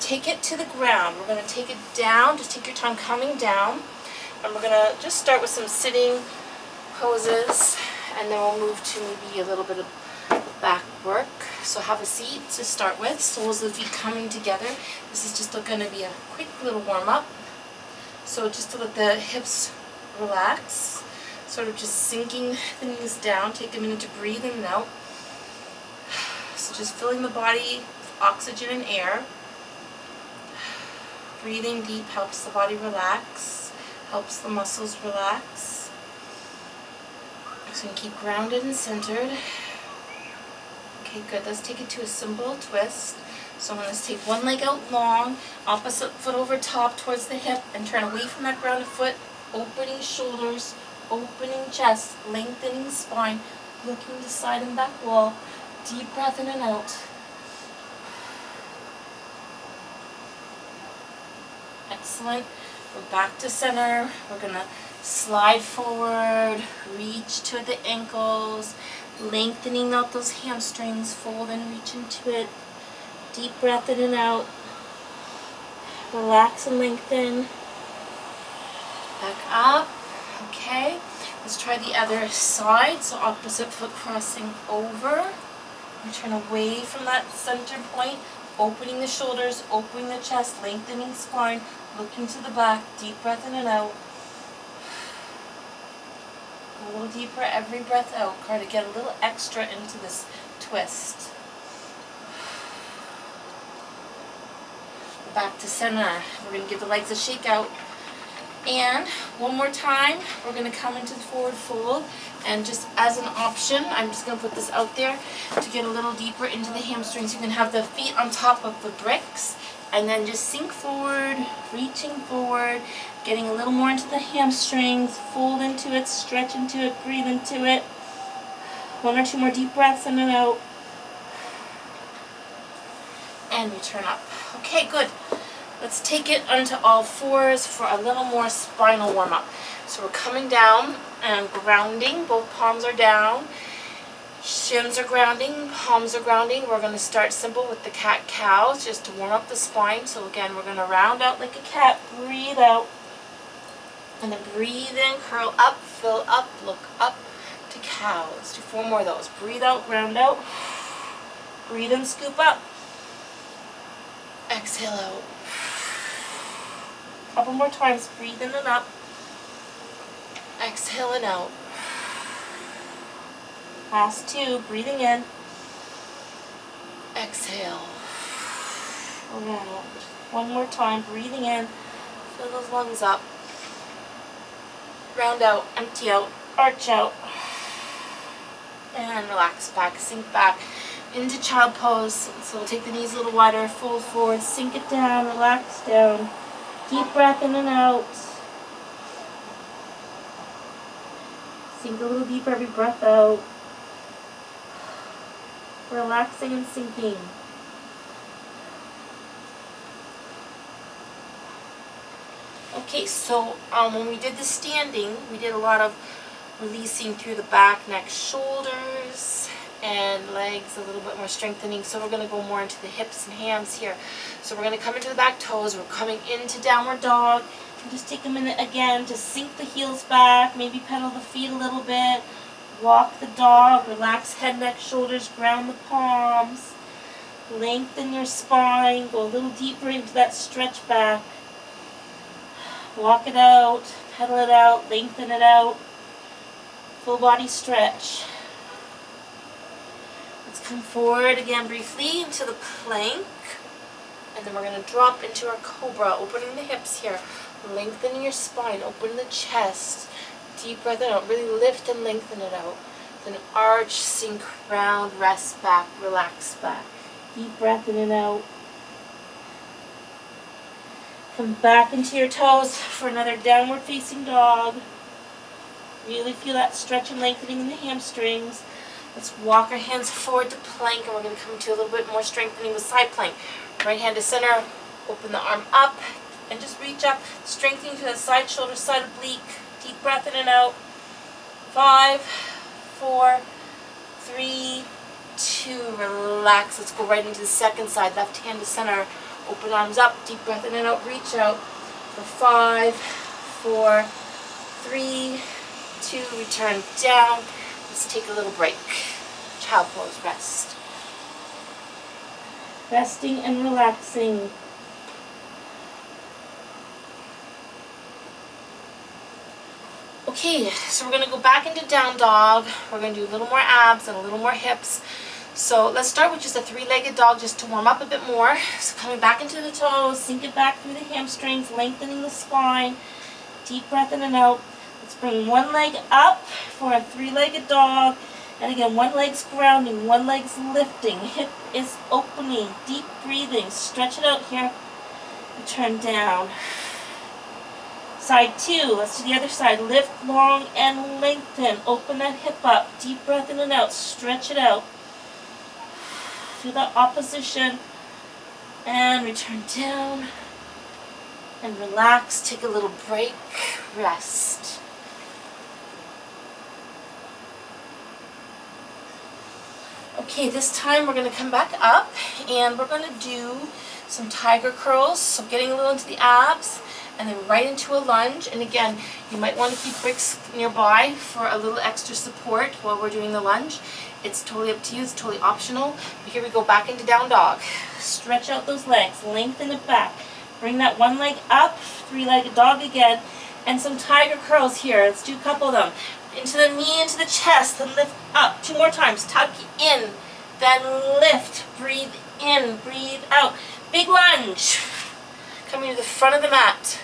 take it to the ground. We're going to take it down. Just take your time coming down. And we're going to just start with some sitting poses, and then we'll move to maybe a little bit of back work. So have a seat to start with. Soles of the feet coming together. This is just going to be a quick little warm-up. So just to let the hips relax. Sort of just sinking the knees down. Take a minute to breathe in and out. So just filling the body with oxygen and air. Breathing deep helps the body relax, helps the muscles relax. So you keep grounded and centered. Okay, good. Let's take it to a simple twist. So I'm going to take one leg out long, opposite foot over top towards the hip, and turn away from that grounded foot, opening shoulders, opening chest, lengthening spine, looking to side and back wall. Deep breath in and out. Excellent. We're back to center. We're going to slide forward, reach to the ankles, lengthening out those hamstrings, fold and reach into it. Deep breath in and out. Relax and lengthen. Back up. Okay. Let's try the other side. So opposite foot crossing over. We turn away from that center point, opening the shoulders, opening the chest, lengthening spine, looking to the back. Deep breath in and out. A little deeper every breath out. Try to get a little extra into this twist. Back to center. We're going to give the legs a shake out. And one more time, we're going to come into the forward fold. And just as an option, I'm just going to put this out there to get a little deeper into the hamstrings. You can have the feet on top of the bricks and then just sink forward, reaching forward, getting a little more into the hamstrings. Fold into it, stretch into it, breathe into it. One or two more deep breaths in and out. And we turn up. Okay, good. Let's take it onto all fours for a little more spinal warm-up. So we're coming down and grounding. Both palms are down. Shins are grounding. Palms are grounding. We're going to start simple with the cat-cow just to warm up the spine. So again, we're going to round out like a cat. Breathe out. And then breathe in, curl up, fill up, look up to cow. Let's do 4 more of those. Breathe out, round out. Breathe in, scoop up. Exhale out. Couple more times. Breathe in and up. Exhale and out. Last 2. Breathing in. Exhale. Around. One more time. Breathing in. Fill those lungs up. Round out. Empty out. Arch out. And relax back. Sink back into child pose. So we'll take the knees a little wider. Fold forward. Sink it down. Relax down. Deep breath in and out. Sink a little deeper every breath out. Relaxing and sinking. Okay, so when we did the standing, we did a lot of releasing through the back, neck, shoulders, and legs, a little bit more strengthening. So we're going to go more into the hips and hams here. So we're going to come into the back toes. We're coming into downward dog. And just take a minute again to sink the heels back, maybe pedal the feet a little bit. Walk the dog, relax head, neck, shoulders, ground the palms. Lengthen your spine, go a little deeper into that stretch back. Walk it out, pedal it out, lengthen it out. Full body stretch. Let's come forward again briefly into the plank. And then we're going to drop into our cobra, opening the hips here. Lengthening your spine, open the chest. Deep breath in out, really lift and lengthen it out. Then arch, sink, round, rest back, relax back. Deep breath in and out. Come back into your toes for another downward facing dog. Really feel that stretch and lengthening in the hamstrings. Let's walk our hands forward to plank, and we're going to come to a little bit more strengthening with side plank. Right hand to center, open the arm up, and just reach up, strengthening to the side shoulder, side oblique. Deep breath in and out. 5, 4, 3, 2. Relax. Let's go right into the second side. Left hand to center. Open arms up, deep breath in and out, reach out for 5, 4, 3, 2, return down. Let's take a little break. Child pose, rest. Resting and relaxing. Okay, so we're going to go back into down dog. We're going to do a little more abs and a little more hips. So let's start with just a 3-legged dog just to warm up a bit more. So coming back into the toes, sink it back through the hamstrings, lengthening the spine. Deep breath in and out. Let's bring one leg up for a 3-legged dog. And again, one leg's grounding, one leg's lifting. Hip is opening, deep breathing. Stretch it out here. And turn down. Side 2, let's do the other side. Lift long and lengthen. Open that hip up. Deep breath in and out. Stretch it out. Feel that opposition. And return down. And relax. Take a little break. Rest. Okay, this time we're going to come back up and we're going to do some tiger curls. So getting a little into the abs. And then right into a lunge. And again, you might want to keep bricks nearby for a little extra support while we're doing the lunge. It's totally up to you. It's totally optional. But here we go, back into down dog. Stretch out those legs. Lengthen it back. Bring that one leg up. 3-legged dog again. And some tiger curls here. Let's do a couple of them. Into the knee, into the chest. Then lift up. 2 more times. Tuck in. Then lift. Breathe in. Breathe out. Big lunge. Coming to the front of the mat.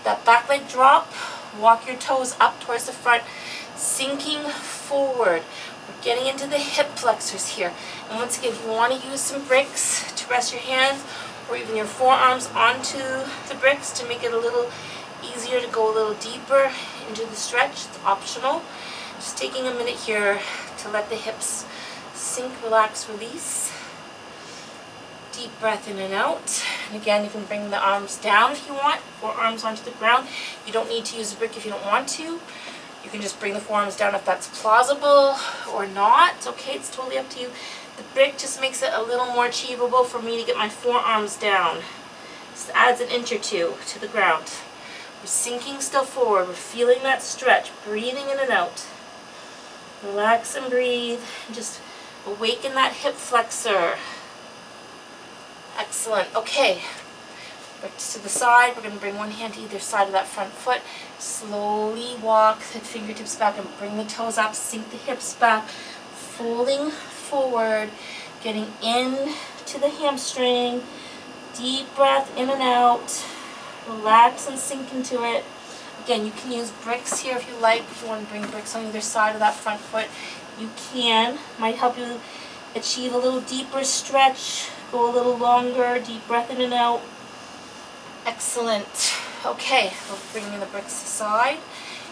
That back leg drop, walk your toes up towards the front, sinking forward. We're getting into the hip flexors here. And once again, if you want to use some bricks to rest your hands or even your forearms onto the bricks to make it a little easier to go a little deeper into the stretch, it's optional. Just taking a minute here to let the hips sink, relax, release. Deep breath in and out. And again, you can bring the arms down if you want, forearms onto the ground. You don't need to use a brick if you don't want to. You can just bring the forearms down if that's plausible or not. Okay, it's totally up to you. The brick just makes it a little more achievable for me to get my forearms down. Just adds an inch or 2 to the ground. We're sinking still forward. We're feeling that stretch, breathing in and out. Relax and breathe. And just awaken that hip flexor. Excellent. Okay, back to the side. We're going to bring one hand to either side of that front foot. Slowly walk the fingertips back and bring the toes up. Sink the hips back. Folding forward. Getting in to the hamstring. Deep breath in and out. Relax and sink into it. Again, you can use bricks here if you like. If you want to bring bricks on either side of that front foot, you can. Might help you achieve a little deeper stretch. Go a little longer, deep breath in and out. Excellent. Okay, we're bringing the bricks aside,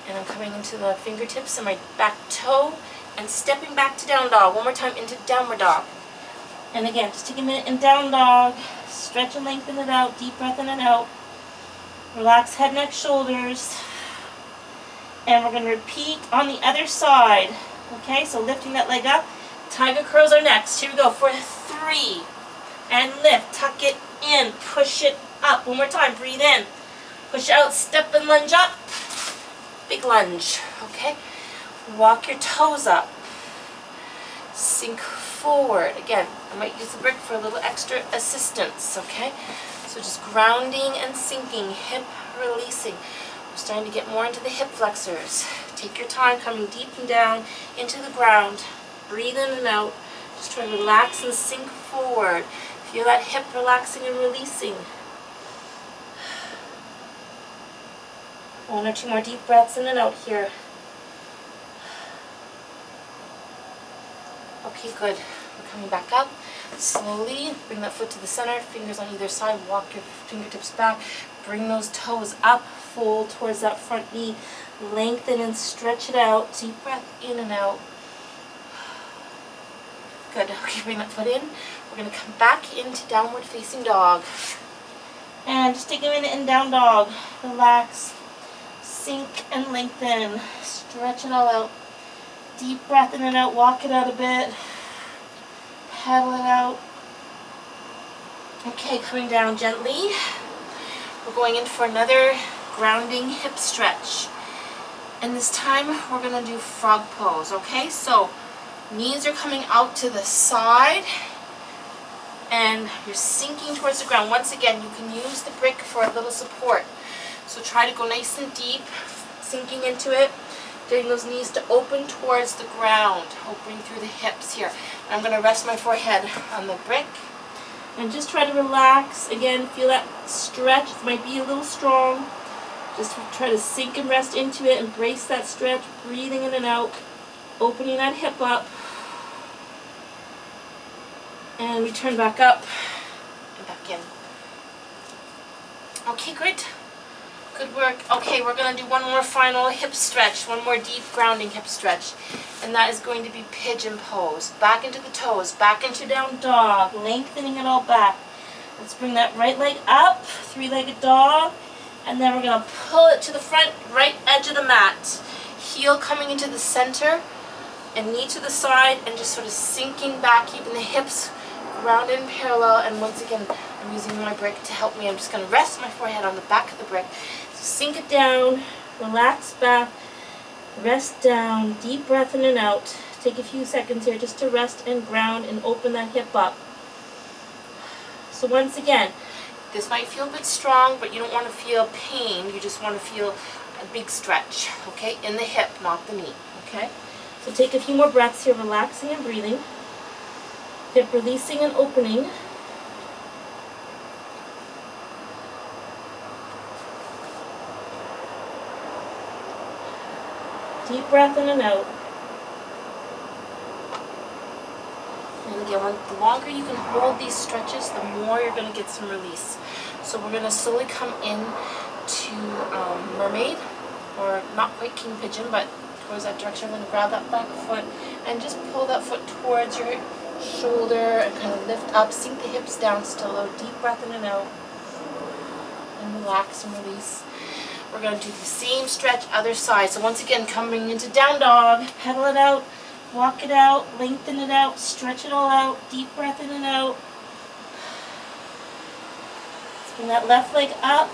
and I'm coming into the fingertips and my back toe, and stepping back to down dog. One more time into downward dog. And again, just take a minute in down dog. Stretch and lengthen it out, deep breath in and out. Relax head, neck, shoulders. And we're going to repeat on the other side. Okay, so lifting that leg up. Tiger curls are next. Here we go for 3. And lift, tuck it in, push it up. One more time, breathe in. Push out, step and lunge up. Big lunge, okay? Walk your toes up. Sink forward. Again, I might use the brick for a little extra assistance, okay? So just grounding and sinking, hip releasing. We're starting to get more into the hip flexors. Take your time, coming deep and down into the ground. Breathe in and out. Just try to relax and sink forward. Feel that hip relaxing and releasing. 1 or 2 more deep breaths in and out here. Okay, good. We're coming back up. Slowly bring that foot to the center, fingers on either side, walk your fingertips back, bring those toes up, fold towards that front knee, lengthen and stretch it out. Deep breath in and out. Good. Okay, bring that foot in. We're going to come back into downward facing dog. And just take a minute in down dog. Relax. Sink and lengthen. Stretch it all out. Deep breath in and out. Walk it out a bit. Paddle it out. Okay, coming down gently. We're going in for another grounding hip stretch. And this time we're going to do frog pose, okay? So knees are coming out to the side and you're sinking towards the ground. Once again, you can use the brick for a little support. So try to go nice and deep, sinking into it, getting those knees to open towards the ground, opening through the hips here. And I'm going to rest my forehead on the brick. And just try to relax. Again, feel that stretch. It might be a little strong. Just try to sink and rest into it. Embrace that stretch, breathing in and out, opening that hip up. And return back up and back in. Okay, great. Good work. Okay, we're going to do one more final hip stretch, one more deep grounding hip stretch. And that is going to be pigeon pose. Back into the toes, back into down dog, lengthening it all back. Let's bring that right leg up, three-legged dog. And then we're going to pull it to the front, right edge of the mat. Heel coming into the center and knee to the side and just sort of sinking back, keeping the hips grounded and parallel. And once again, I'm using my brick to help me. I'm just going to rest my forehead on the back of the brick. So sink it down, relax back, rest down, deep breath in and out. Take a few seconds here just to rest and ground and open that hip up. So once again, this might feel a bit strong, but you don't want to feel pain. You just want to feel a big stretch, okay, in the hip, not the knee, okay? So take a few more breaths here, relaxing and breathing. Hip releasing and opening. Deep breath in and out. And again, the longer you can hold these stretches, the more you're going to get some release. So we're going to slowly come in to mermaid, or not quite king pigeon, but towards that direction. I'm going to grab that back foot and just pull that foot towards your shoulder and kind of lift up, sink the hips down still, a deep breath in and out, and relax and release. We're going to do the same stretch other side. So once again, coming into down dog, pedal it out, walk it out, lengthen it out, stretch it all out, deep breath in and out. Bring that left leg up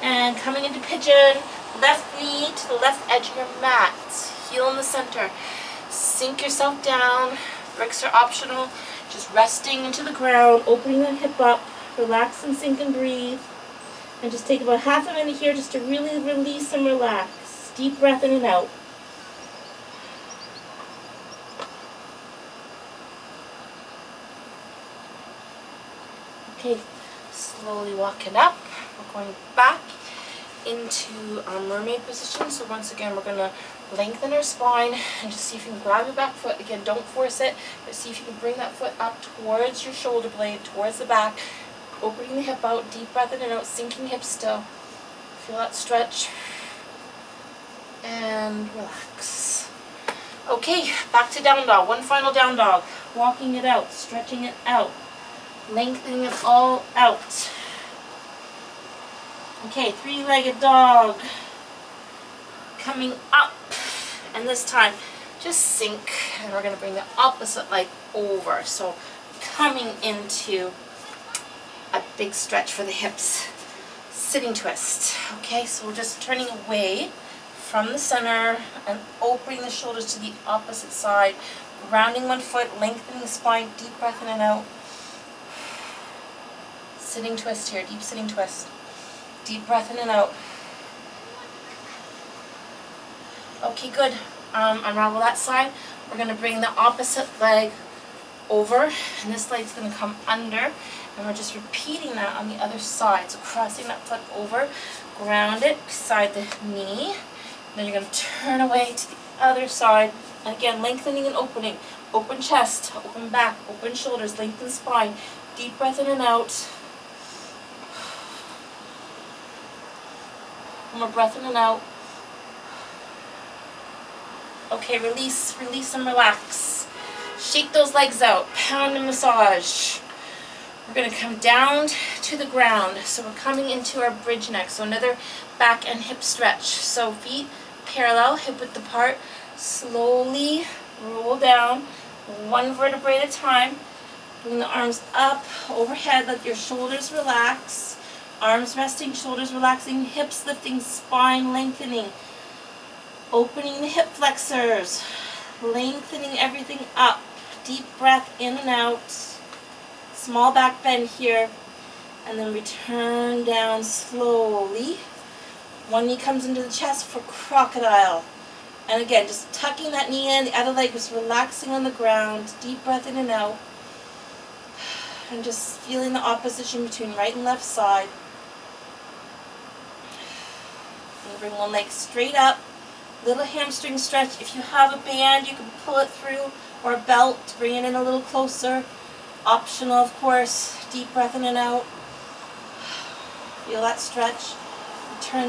and coming into pigeon, left knee to the left edge of your mat, heel in the center. Sink yourself down, bricks are optional, just resting into the ground, opening that hip up, relax and sink and breathe. And just take about half a minute here just to really release and relax. Deep breath in and out. Okay, slowly walking up. We're going back into our mermaid position. So once again, we're going to lengthen our spine and just see if you can grab your back foot. Again, don't force it, but see if you can bring that foot up towards your shoulder blade, towards the back. Opening the hip out, deep breath in and out, sinking hips still. Feel that stretch. And relax. Okay, back to down dog. One final down dog. Walking it out, stretching it out, lengthening it all out. Okay, three-legged dog. Coming up. And this time, just sink. And we're going to bring the opposite leg over. So coming into a big stretch for the hips. Sitting twist. Okay, so we're just turning away from the center and opening the shoulders to the opposite side. Rounding one foot, lengthening the spine, deep breath in and out. Sitting twist here, deep sitting twist. Deep breath in and out. Okay, good. Unravel that side. We're going to bring the opposite leg over, and this leg's going to come under. And we're just repeating that on the other side. So crossing that foot over, ground it beside the knee. Then you're going to turn away to the other side. And again, lengthening and opening. Open chest, open back, open shoulders, lengthen spine. Deep breath in and out. One more breath in and out. Okay, release and relax. Shake those legs out. Pound and massage. We're going to come down to the ground. So we're coming into our bridge neck. So another back and hip stretch. So feet parallel, hip width apart. Slowly roll down, one vertebrae at a time. Bring the arms up, overhead, let your shoulders relax. Arms resting, shoulders relaxing, hips lifting, spine lengthening. Opening the hip flexors, lengthening everything up. Deep breath in and out. Small back bend here. And then return down slowly. One knee comes into the chest for crocodile. And again, just tucking that knee in, the other leg just relaxing on the ground. Deep breath in and out. And just feeling the opposition between right and left side. And bring one leg straight up. Little hamstring stretch. If you have a band, you can pull it through, or a belt to bring it in a little closer. Optional, of course. Deep breath in and out. Feel that stretch. Return